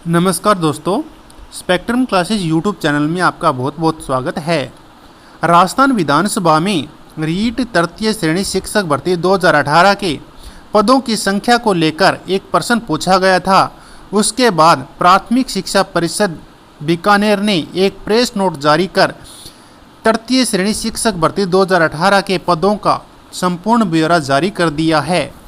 नमस्कार दोस्तों, spectrum classes YouTube channel में आपका बहुत बहुत स्वागत है। राजस्थान विधानसभा में रीट तृतीय श्रेणी शिक्षक भर्ती 2018 के पदों की संख्या को लेकर एक प्रश्न पूछा गया था। उसके बाद प्राथमिक शिक्षा परिषद बीकानेर ने एक प्रेस नोट जारी कर तृतीय श्रेणी शिक्षक भर्ती 2018 के पदों का संपूर्ण ब्यौरा जारी कर दिया है।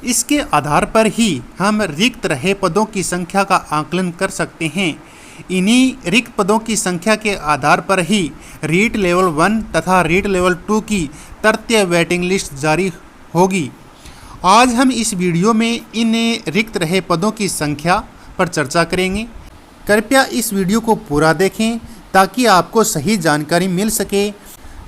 इसके आधार पर ही हम रिक्त रहे पदों की संख्या का आकलन कर सकते हैं। इन्हीं रिक्त पदों की संख्या के आधार पर ही रीट लेवल 1 तथा रीट लेवल 2 की तृतीय वेटिंग लिस्ट जारी होगी। आज हम इस वीडियो में इन रिक्त रहे पदों की संख्या पर चर्चा करेंगे। कृपया इस वीडियो को पूरा देखें ताकि आपको सही जानकारी मिल सके।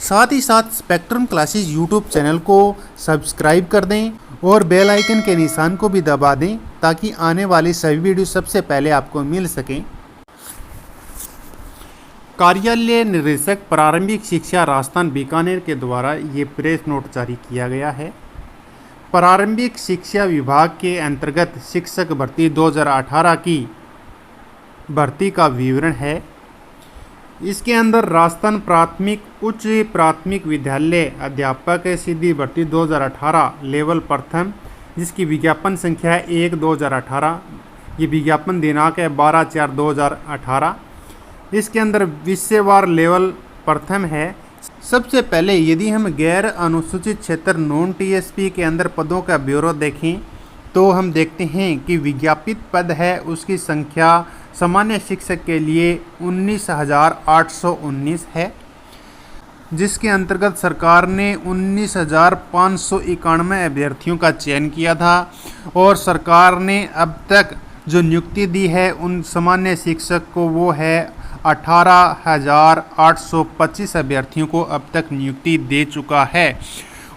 साथ ही साथ स्पेक्ट्रम क्लासेस यूट्यूब चैनल को सब्सक्राइब कर दें और बेल आइकन के निशान को भी दबा दें ताकि आने वाली सभी वीडियो सबसे पहले आपको मिल सकें। कार्यालय निदेशक प्रारंभिक शिक्षा राजस्थान बीकानेर के द्वारा ये प्रेस नोट जारी किया गया है। प्रारंभिक शिक्षा विभाग के अंतर्गत शिक्षक भर्ती 2018 की भर्ती का विवरण है। इसके अंदर राजस्थान प्राथमिक उच्च प्राथमिक विद्यालय अध्यापक सीधी भर्ती 2018 लेवल प्रथम, जिसकी विज्ञापन संख्या है 1/2018। ये विज्ञापन दिनांक है 12/4/2018। इसके अंदर विषयवार लेवल प्रथम है। सबसे पहले यदि हम गैर अनुसूचित क्षेत्र नॉन टीएसपी के अंदर पदों का ब्यौरा देखें तो हम देखते हैं कि विज्ञापित पद है उसकी संख्या सामान्य शिक्षक के लिए 19,819 है, जिसके अंतर्गत सरकार ने 19,591 अभ्यर्थियों का चयन किया था और सरकार ने अब तक जो नियुक्ति दी है उन सामान्य शिक्षक को वो है 18,825 अभ्यर्थियों को अब तक नियुक्ति दे चुका है।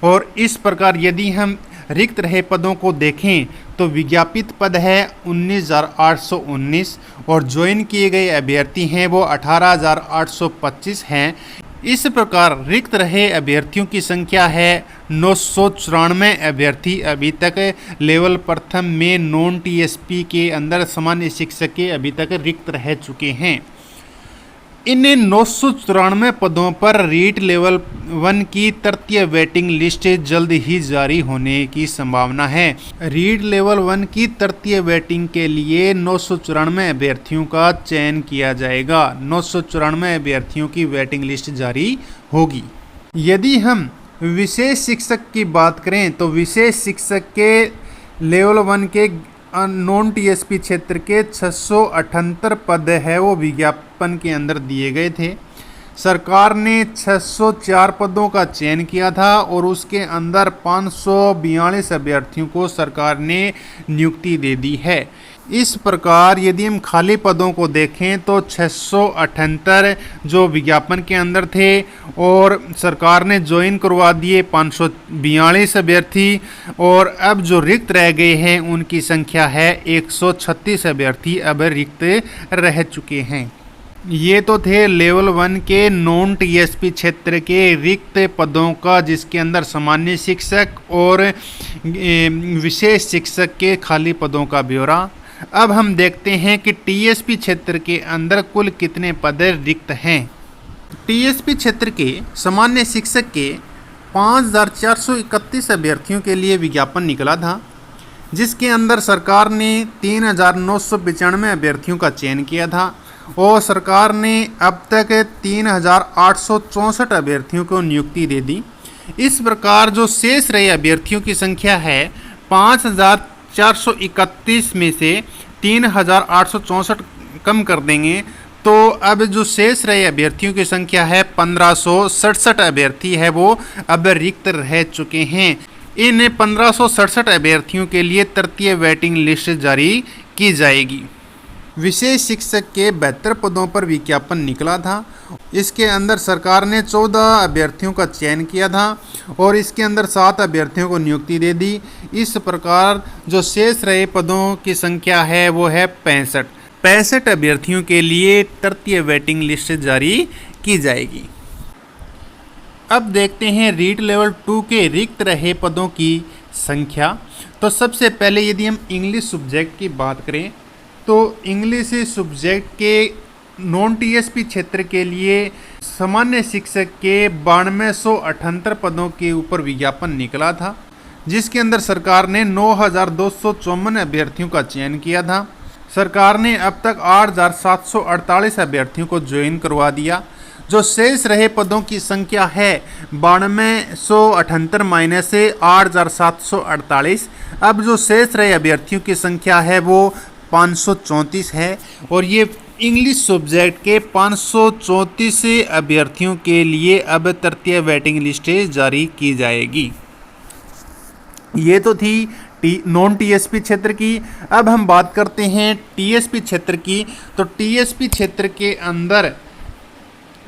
और इस प्रकार यदि हम रिक्त रहे पदों को देखें तो विज्ञापित पद है 19,819 और ज्वाइन किए गए अभ्यर्थी हैं वो 18,825 हैं। इस प्रकार रिक्त रहे अभ्यर्थियों की संख्या है 994 अभ्यर्थी अभी तक लेवल प्रथम में नॉन टीएसपी के अंदर सामान्य शिक्षक के अभी तक रिक्त रह चुके हैं। इन 994 पदों पर रीट लेवल 1 की तृतीय वेटिंग लिस्ट जल्द ही जारी होने की संभावना है। रीट लेवल 1 की तृतीय वेटिंग के लिए 994 अभ्यर्थियों का चयन किया जाएगा। 994 अभ्यर्थियों की वेटिंग लिस्ट जारी होगी। यदि हम विशेष शिक्षक की बात करें तो विशेष शिक्षक के लेवल 1 के नॉन टीएसपी क्षेत्र के 678 पद है वो विज्ञापन के अंदर दिए गए थे। सरकार ने 604 पदों का चयन किया था और उसके अंदर 542 अभ्यर्थियों को सरकार ने नियुक्ति दे दी है। इस प्रकार यदि हम खाली पदों को देखें तो 678 जो विज्ञापन के अंदर थे और सरकार ने ज्वाइन करवा दिए 542 अभ्यर्थी और अब जो रिक्त रह गए हैं उनकी संख्या है 136 अभ्यर्थी अब रिक्त रह चुके हैं। ये तो थे लेवल 1 के नॉन टीएसपी क्षेत्र के रिक्त पदों का, जिसके अंदर सामान्य शिक्षक और विशेष शिक्षक के खाली पदों का ब्यौरा। अब हम देखते हैं कि टीएसपी क्षेत्र के अंदर कुल कितने पद रिक्त हैं। टीएसपी क्षेत्र के सामान्य शिक्षक के 5,431 अभ्यर्थियों के लिए विज्ञापन निकला था, जिसके अंदर सरकार ने 3,995 अभ्यर्थियों का चयन किया था और सरकार ने अब तक 3,864 अभ्यर्थियों को नियुक्ति दे दी। इस प्रकार जो शेष रहे अभ्यर्थियों की संख्या है 5,431 में से 3,864 कम कर देंगे तो अब जो शेष रहे अभ्यर्थियों की संख्या है 1,567 अभ्यर्थी है वो अब रिक्त रह चुके हैं। इन 1,567 अभ्यर्थियों के लिए तृतीय वेटिंग लिस्ट जारी की जाएगी। विशेष शिक्षक के 72 पदों पर विज्ञापन निकला था। इसके अंदर सरकार ने 14 अभ्यर्थियों का चयन किया था और इसके अंदर 7 अभ्यर्थियों को नियुक्ति दे दी। इस प्रकार जो शेष रहे पदों की संख्या है वो है 65 अभ्यर्थियों के लिए तृतीय वेटिंग लिस्ट जारी की जाएगी। अब देखते हैं रीट लेवल 2 के रिक्त रहे पदों की संख्या। तो सबसे पहले यदि हम इंग्लिश सब्जेक्ट की बात करें तो इंग्लिश सब्जेक्ट के नॉन टीएसपी क्षेत्र के लिए सामान्य शिक्षक के 9278 पदों के ऊपर विज्ञापन निकला था, जिसके अंदर सरकार ने 9254 अभ्यर्थियों का चयन किया था। सरकार ने अब तक 8748 अभ्यर्थियों को ज्वाइन करवा दिया। जो शेष रहे पदों की संख्या है 9278 माइनस से 8748। अब जो शेष रहे अभ्यर्थियों की संख्या है वो 534 है, और ये इंग्लिश सब्जेक्ट के 534 अभ्यर्थियों के लिए अब तृतीय वेटिंग लिस्टें जारी की जाएगी। ये तो थी नॉन टीएसपी क्षेत्र की। अब हम बात करते हैं टीएसपी क्षेत्र की। तो टीएसपी क्षेत्र के अंदर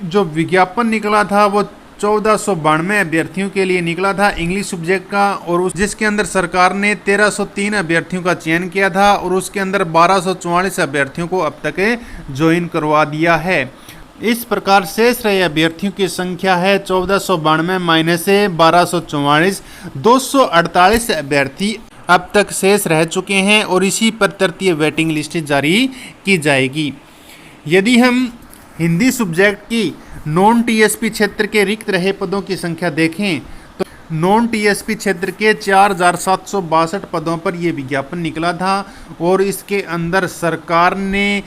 जो विज्ञापन निकला था वो 1492 अभ्यर्थियों के लिए निकला था इंग्लिश सब्जेक्ट का, और जिसके अंदर सरकार ने 1303 अभ्यर्थियों का चयन किया था, और उसके अंदर 1244 अभ्यर्थियों को अब तक ज्वाइन करवा दिया है। इस प्रकार शेष रहे अभ्यर्थियों की संख्या है 1492 माइनस से 1244, 248 अभ्यर्थी अब तक शेष रह चुके हैं, और इसी पर तृतीय वेटिंग लिस्ट जारी की जाएगी। यदि हम हिंदी सब्जेक्ट की नॉन टीएसपी क्षेत्र के रिक्त रहे पदों की संख्या देखें तो नॉन टीएसपी क्षेत्र के 4762 पदों पर यह विज्ञापन निकला था, और इसके अंदर सरकार ने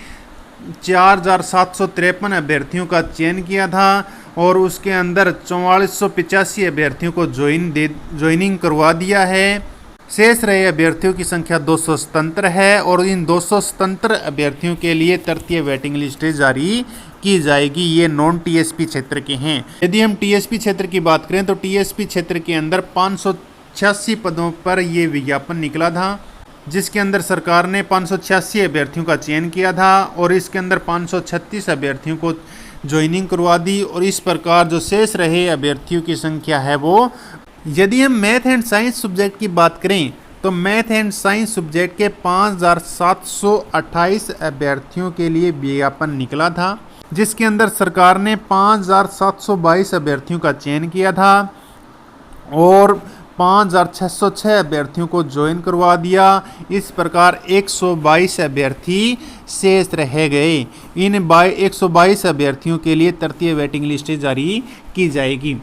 4753 अभ्यर्थियों का चयन किया था, और उसके अंदर 4485 अभ्यर्थियों को ज्वाइनिंग करवा दिया है। शेष रहे अभ्यर्थियों की संख्या 277 है, और इन 277 अभ्यर्थियों के लिए तृतीय वेटिंग लिस्ट जारी की जाएगी। ये नॉन टीएसपी क्षेत्र के हैं। यदि हम टीएसपी क्षेत्र की बात करें तो टीएसपी क्षेत्र के अंदर 586 पदों पर यह विज्ञापन निकला था, जिसके अंदर सरकार ने 586 अभ्यर्थियों का चयन किया था, और इसके अंदर 536 अभ्यर्थियों को ज्वाइनिंग करवा दी। और इस प्रकार जो शेष रहे अभ्यर्थियों की संख्या है वो, यदि हम मैथ एंड साइंस सब्जेक्ट की बात करें तो मैथ एंड साइंस सब्जेक्ट के 5728 अभ्यर्थियों के लिए विज्ञापन निकला था, जिसके अंदर सरकार ने 5722 अभ्यर्थियों का चयन किया था, और 5606 अभ्यर्थियों को ज्वाइन करवा दिया। इस प्रकार 122 अभ्यर्थी शेष रह गए। इन 122 अभ्यर्थियों के लिए तृतीय वेटिंग लिस्ट जारी की जाएगी।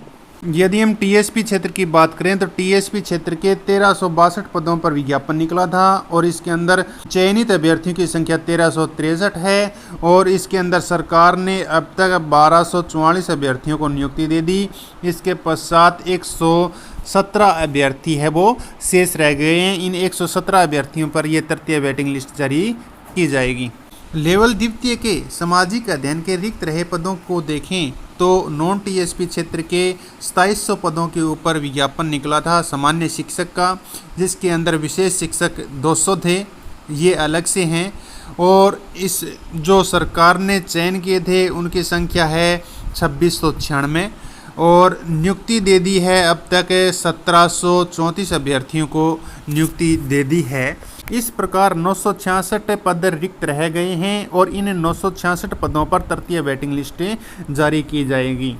यदि हम टीएसपी क्षेत्र की बात करें तो टीएसपी क्षेत्र के 1362 पदों पर विज्ञापन निकला था, और इसके अंदर चयनित अभ्यर्थियों की संख्या 1363 है, और इसके अंदर सरकार ने अब तक 1244 अभ्यर्थियों को नियुक्ति दे दी। इसके पश्चात 117 अभ्यर्थी है वो शेष रह गए हैं। इन 117 अभ्यर्थियों पर यह तृतीय वेटिंग लिस्ट जारी की जाएगी। लेवल द्वितीय के सामाजिक अध्ययन के रिक्त रहे पदों को देखें तो नॉन टीएसपी क्षेत्र के 2700 पदों के ऊपर विज्ञापन निकला था सामान्य शिक्षक का, जिसके अंदर विशेष शिक्षक 200 थे, ये अलग से हैं, और इस जो सरकार ने चयन किए थे उनकी संख्या है 2696, और नियुक्ति दे दी है अब तक 1734 अभ्यर्थियों को नियुक्ति दे दी है। इस प्रकार 966 पद रिक्त रह गए हैं, और इन 966 पदों पर तृतीय वेटिंग लिस्टें जारी की जाएगी।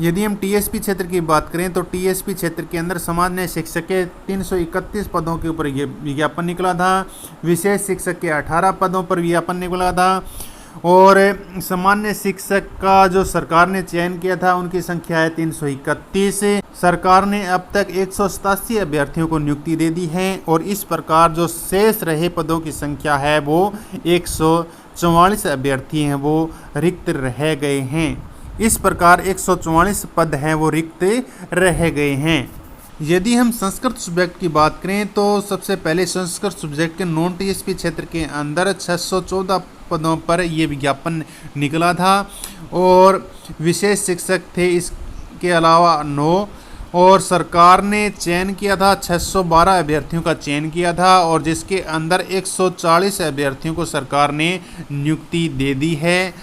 यदि हम टीएसपी क्षेत्र की बात करें तो टीएसपी क्षेत्र के अंदर सामान्य शिक्षक के 331 पदों के ऊपर विज्ञापन निकला था, विशेष शिक्षक के 18 पदों पर विज्ञापन निकला था, और सामान्य शिक्षक का जो सरकार ने चयन किया था उनकी संख्या है 331। सरकार ने अब तक 187 अभ्यर्थियों को नियुक्ति दे दी है, और इस प्रकार जो शेष रहे पदों की संख्या है वो 144 अभ्यर्थी हैं वो रिक्त रह गए हैं। इस प्रकार 144 पद हैं वो रिक्त रह गए हैं। यदि हम संस्कृत सब्जेक्ट की बात करें तो सबसे पहले संस्कृत सब्जेक्ट के नॉन टीएसपी क्षेत्र के अंदर 614 पदों पर ये विज्ञापन निकला था, और विशेष शिक्षक थे इसके अलावा 9, और सरकार ने चयन किया था 612 अभ्यर्थियों का चयन किया था, और जिसके अंदर 140 अभ्यर्थियों को सरकार ने नियुक्ति दे दी है।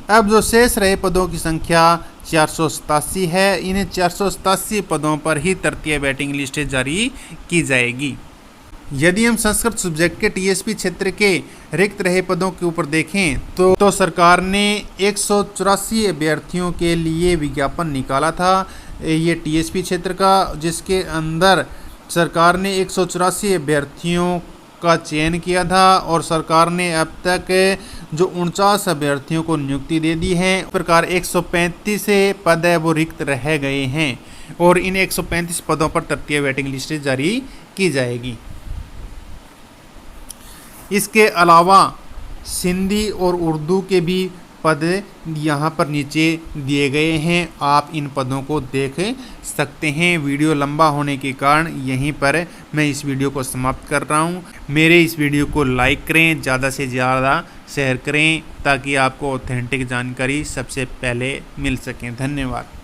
अब जो शेष रहे पदों की संख्या 487 है, इन 487 पदों पर ही तृतीय वेटिंग लिस्ट जारी की जाएगी। यदि हम संस्कृत सब्जेक्ट के टीएसपी क्षेत्र के रिक्त रहे पदों के ऊपर देखें तो सरकार ने 184 अभ्यर्थियों के लिए विज्ञापन निकाला था ये टीएसपी क्षेत्र का, जिसके अंदर सरकार ने 184 अभ्यर्थियों का चयन किया था और सरकार ने अब तक जो 49 अभ्यर्थियों को नियुक्ति दे दी है। इस प्रकार 135 पद है वो रिक्त रह गए हैं और इन 135 पदों पर तृतीय वेटिंग लिस्ट जारी की जाएगी। इसके अलावा सिंधी और उर्दू के भी पद यहाँ पर नीचे दिए गए हैं, आप इन पदों को देख सकते हैं। वीडियो लंबा होने के कारण यहीं पर मैं इस वीडियो को समाप्त कर रहा हूँ। मेरे इस वीडियो को लाइक करें, ज़्यादा से ज़्यादा शेयर करें ताकि आपको ऑथेंटिक जानकारी सबसे पहले मिल सके। धन्यवाद।